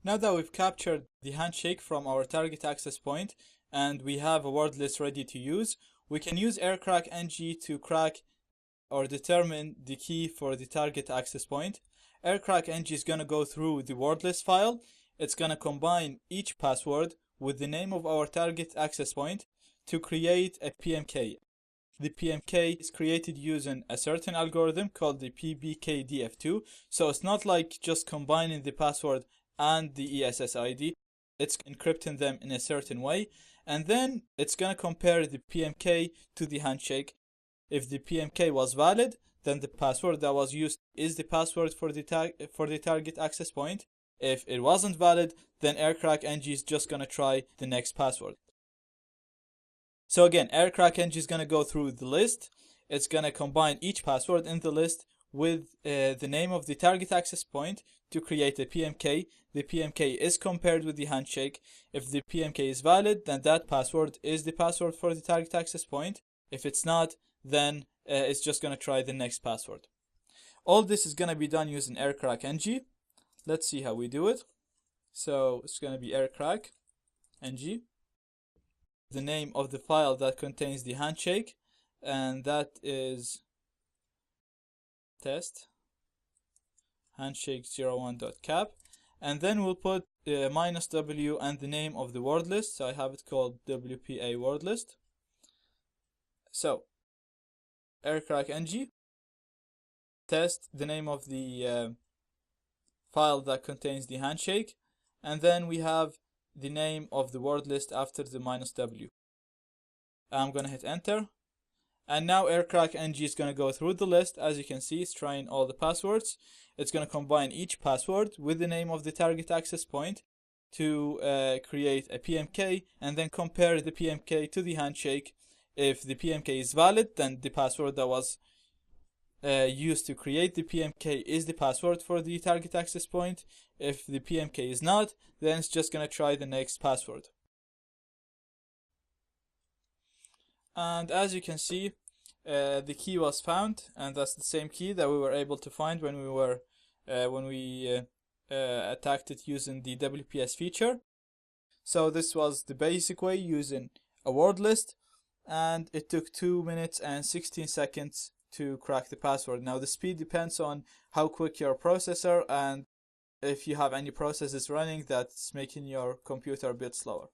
Now that we've captured the handshake from our target access point and we have a word list ready to use, we can use aircrack-ng to crack or determine the key for the target access point. Aircrack-ng is going to go through the word list file. It's going to combine each password with the name of our target access point to create a PMK. The PMK is created using a certain algorithm called the PBKDF2. So it's not like just combining the password and the ESS ID. It's encrypting them in a certain way. And then it's going to compare the PMK to the handshake. If the PMK was valid, then the password that was used is the password for the target access point. If it wasn't valid, then aircrack-ng is just going to try the next password. So again, aircrack-ng is going to go through the list. It's going to combine each password in the list with the name of the target access point to create a PMK. The PMK is compared with the handshake. If the PMK is valid, then that password is the password for the target access point. If it's not, then it's just going to try the next password. All this is going to be done using aircrack-ng. Let's see how we do it. So it's going to be aircrack-ng, the name of the file that contains the handshake, and that is test handshake01.cap, and then we'll put -w and the name of the word list. So I have it called WPA word list. So aircrack-ng, test the name of the file that contains the handshake, and then we have the name of the word list after the -w. I'm going to hit enter, and now aircrack-ng is going to go through the list. As you can see, it's trying all the passwords. It's going to combine each password with the name of the target access point to create a PMK, and then compare the PMK to the handshake. If the PMK is valid, then the password that was used to create the PMK is the password for the target access point. If the PMK is not, then it's just going to try the next password. And as you can see, the key was found, and that's the same key that we were able to find when we attacked it using the WPS feature. So this was the basic way using a word list, and it took 2 minutes and 16 seconds to crack the password. Now the speed depends on how quick your processor and if you have any processes running that's making your computer a bit slower.